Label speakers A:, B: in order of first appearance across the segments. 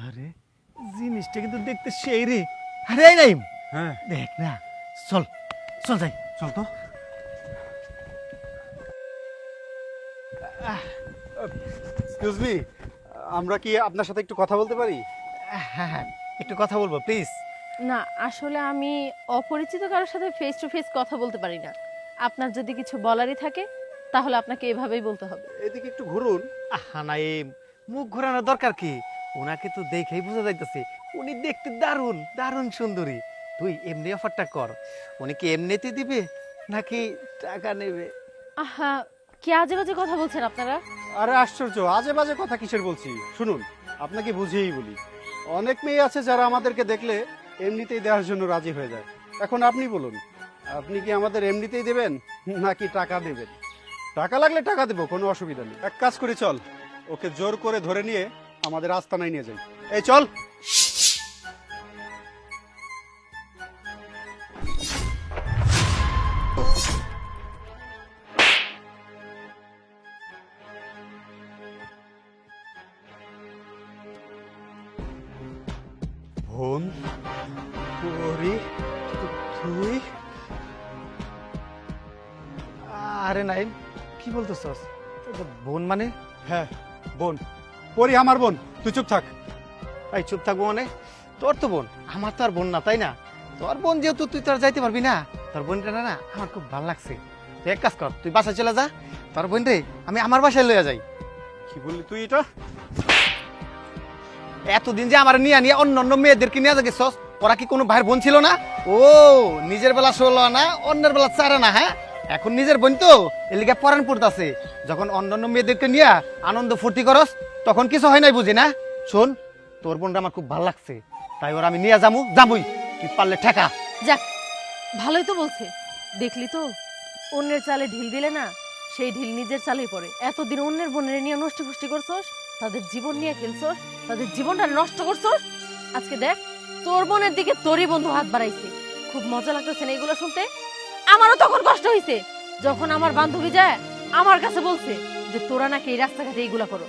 A: আরে জিনিসটা কিন্তু দেখতে সেই রে। আরে এই নাইম,
B: হ্যাঁ
A: দেখ না, চল চল যাই।
B: চল তো। এক্সকিউজ মি, আমরা কি আপনার সাথে একটু কথা বলতে পারি?
A: হ্যাঁ হ্যাঁ, একটু কথা বলবো প্লিজ।
C: না আসলে আমি অপরিচিত কারোর সাথে ফেস টু ফেস কথা বলতে পারি না। আপনার যদি কিছু বলারই থাকে তাহলে আপনাকে এভাবেই বলতে হবে।
B: এদিকে একটু ঘুরুন।
A: আহা নাইম, মুখ ঘোরানোর দরকার কি? ওনাকে তো দেখেই বোঝা যাইতেছে উনি দেখতে দারুণ দারুণ সুন্দরী। তুই এমনি অফারটা কর, উনি কি এমনিতে দিবে নাকি টাকা নেবে?
C: আহা, কি আজে বাজে কথা বলছেন আপনারা?
B: আরে আশ্চর্য, আজে বাজে কথা কিসের বলছি? শুনুন, আপনাকে বুঝিয়েই বলি, অনেক মেয়ে আছে যারা আমাদেরকে দেখলে এমনিতেই দেওয়ার জন্য রাজি হয়ে যায়। এখন আপনি বলুন, আপনি কি আমাদের এমনিতেই দেবেন নাকি টাকা দেবেন? টাকা লাগলে টাকা দেবো, কোনো অসুবিধা নেই। এক কাজ করি, চল ওকে জোর করে ধরে নিয়ে আমাদের আস্তানায় নিয়ে যাই। এই চল। বোন, পরি, তুই?
A: আরে নাইম, কি বলতেছস? বোন মানে?
B: হ্যাঁ বোন, পরি আমার বোন, তুই চুপ থাক।
A: এই চুপ থাকবো মানে? তোর তো বোন, আমার তো আর বোন না, তাই না? তোর বোন যেহেতু তুই তো আর যাইতে পারবি না। তোর বোনটা না না আমার খুব ভালো লাগছে। তুই এক কাজ কর, তুই বাসায় চলে যা, তোর বোন রে আমি আমার বাসায় লইয়া যাই।
B: কি বললি তুই এটা?
A: এতদিন যে আমার নিয়ে নিয়ে অন্য অন্য মেয়েদেরকে নিয়ে গেছস, ওরা কি কোনো ভাইয়ের বোন ছিল না? ও নিজের বেলা 16 না, অন্যের বেলা 4 না। হ্যাঁ, এখন নিজের বোন তো এলিগা পরান পড়তাছে। যখন অন্যান্য মেয়েদেরকে নিয়ে আনন্দ ফুর্তি করস তখন কিছু হয় নাই বুঝি না? শোন, তোর বোনটা আমার খুব ভালো লাগছে, তাই ওরা আমি নিয়ে যাবই। তুই পারলে ঠেকা।
C: যাক, ভালোই তো বলছে। দেখলি তো, অন্যের চালে ঢিল দিলে না সেই ঢিল নিজের চালেই পড়ে। এতদিন অন্যের বোনের নিয়ে নষ্ট ফুষ্টি করছস, তাদের জীবন নিয়ে খেলছস, তাদের জীবনটা নষ্ট করছস। আজকে দেখ, তোর বোনের দিকে তোরই বন্ধু হাত বাড়াইছে। খুব মজা লাগতেছে না এগুলো শুনতে? আমারও তখন কষ্ট হইছে যখন আমার বান্ধবী যায় আমার কাছে বলছে যে তোরা নাকি এই রাস্তাঘাটে এইগুলা করো।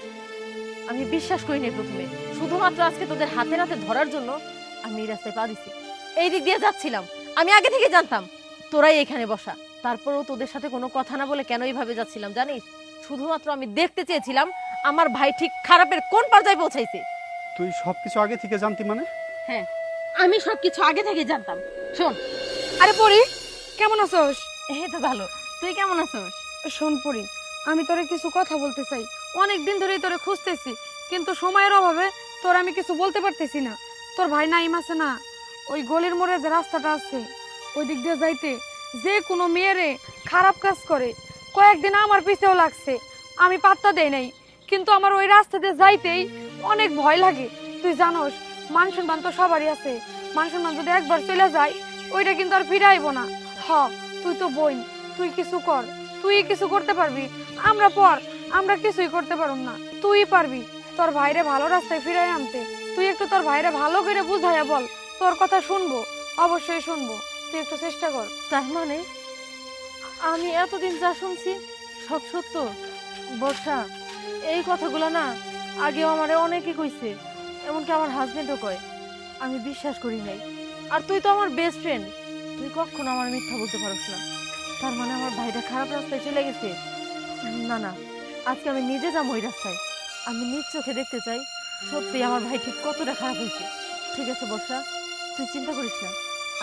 C: আমি বিশ্বাস করিনি প্রথমে, শুধুমাত্র আজকে তোদের হাতে নাতে ধরার জন্য আমি এই রাস্তায় পা দিছি। এই দিক দিয়ে যাচ্ছিলাম, আমি আগে থেকে জানতাম তোরাই এখানে বসা। তারপরেও তোদের সাথে কোনো কথা না বলে কেন এইভাবে যাচ্ছিলাম জানিস? শুধুমাত্র আমি দেখতে চেয়েছিলাম আমার ভাই ঠিক খারাপের কোন পর্যায়ে পৌঁছাইছে।
B: তুই সবকিছু আগে থেকে জানতি মানে?
C: হ্যাঁ, আমি সবকিছু আগে থেকে জানতাম। শোন।
D: আরে পরি, কেমন আছোস?
C: এই তো ভালো, তুই কেমন আছিস?
D: শোন পরি, আমি তোরে কিছু কথা বলতে চাই। অনেক দিন ধরেই তোরে খুঁজতেছি, কিন্তু সময়ের অভাবে তোর আমি কিছু বলতে পারতেছি না। তোর ভাই নাইম আছে না, ওই গলির মোড়ে যে রাস্তাটা আছে ওই দিক দিয়ে যাইতে যে কোনো মেয়েরে খারাপ কাজ করে। কয়েকদিন আমার পিছেও লাগছে, আমি পাত্তা দেই নাই, কিন্তু আমার ওই রাস্তা দিয়ে যাইতেই অনেক ভয় লাগে। তুই জানোস, মান সম্মান তো সবারই আছে, মান সম্মান যদি একবার চলে যায় ওইটা কিন্তু আর ফিরে আইব না। হ, তুই তো বোন, তুই কিছু কর, তুই কিছু করতে পারবি। আমরা কিছুই করতে পারব না, তুই পারবি তোর ভাইরে ভালো রাস্তায় ফিরাই আনতে। তুই একটু তোর ভাইরে ভালো করে বুঝাইয়া বল, তোর কথা শুনবো, অবশ্যই শুনবো, তুই একটু চেষ্টা কর।
C: তার মানে আমি এতদিন যা শুনছি সব সত্য? বর্ষা, এই কথাগুলো না আগেও আমারে অনেকে কইছে, এমনকি আমার হাজবেন্ডও কয়। আমি বিশ্বাস করি নাই। আর তুই তো আমার বেস্ট ফ্রেন্ড, তুই কখনো আমার মিথ্যা বলতে পারস না। তার মানে আমার ভাইটা খারাপ রাস্তায় চলে গেছে? না না, আজকে আমি নিজে যাবো ওই রাস্তায়। আমি নিজ চোখে দেখতে চাই সত্যি আমার ভাই ঠিক কতটা খারাপ হয়েছে। ঠিক আছে বর্ষা, তুই চিন্তা করিস না,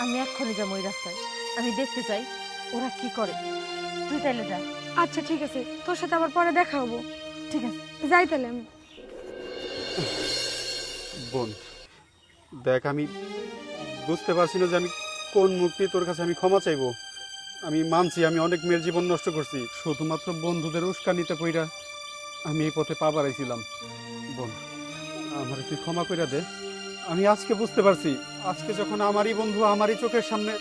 C: আমি এক্ষুনি যাবো ওই রাস্তায়। আমি দেখতে চাই ওরা কি করে। তুই তাইলে যা।
D: আচ্ছা ঠিক আছে, তোর সাথে আবার পরে দেখা হবো।
C: ঠিক আছে,
D: যাই তাহলে আমি।
B: বোন দেখ, আমি বুঝতে পারছি না যে আমি কোন মুক্তি তোর কাছে আমি ক্ষমা চাইবো। আমি মানছি আমি অনেক মেয়ের জীবন নষ্ট করছি, শুধুমাত্র বন্ধুদের উস্কানিতে কইরা আমি এই পথে পা বাড়াইছিলাম। বোন, আমার তুই ক্ষমা কইরা দে। আমি আজকে বুঝতে পারছি, আজকে যখন আমারই বন্ধু আমারই চোখের সামনে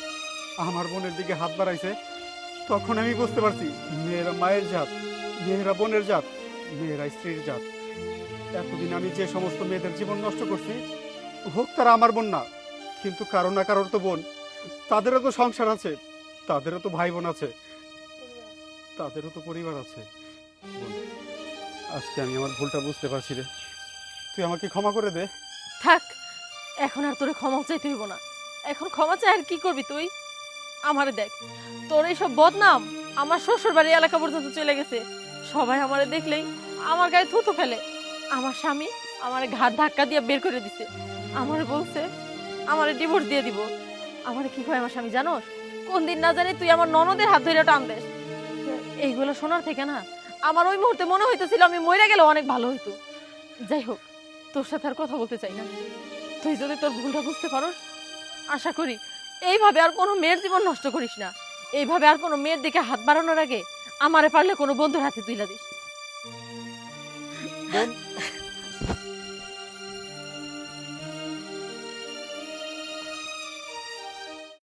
B: আমার বোনের দিকে হাত বাড়াইছে, তখন আমি বুঝতে পারছি মেয়েরা মায়ের জাত, মেয়েরা বোনের জাত, মেয়েরা স্ত্রীর জাত। এতদিন আমি যে সমস্ত মেয়েদের জীবন নষ্ট করছি, হোক তারা আমার বোন না, কিন্তু কারো না কারোর তো বোন, তাদেরও তো সংসার আছে, তাদেরও তো ভাই বোন আছে, তাদেরও তো পরিবার আছে। বোন, আজকে আমি আমার ভুলটা বুঝতে পারছি রে, তুই আমাকে ক্ষমা করে দে।
C: থাক, এখন আর তোরে ক্ষমা চাইতে হইব না। এখন ক্ষমা চাই আর কি করবি তুই? আমারে দেখ, তোর এইসব বদনাম আমার শ্বশুর বাড়ি এলাকা পর্যন্ত চলে গেছে। সবাই আমারে দেখলেই আমার গায়ে থুতু ফেলে। আমার স্বামী আমারে ঘাট ধাক্কা দিয়ে বের করে দিছে। আমারে বলছে আমারে ডিভোর্স দিয়ে দিব। আমারে কি কয় আমার স্বামী জানোস? কোন দিন না জানি তুই আমার ননদের হাত ধরে টান দেস। এইগুলো শোনার থেকে না আমার ওই মুহূর্তে মনে হইতেছিল আমি মরে গেলে অনেক ভালো হইতো। যাই হোক, তোর সাথে আর কথা বলতে চাই না। তুই যদি তোর ভুলটা বুঝতে পারোস, আশা করি এইভাবে আর কোনো মেয়ের জীবন নষ্ট করিস না। এইভাবে আর কোনো মেয়ের দিকে হাত বাড়ানোর আগে আমারে পারলে কোনো বন্ধুর হাতে তুইলা দিস।
B: বোন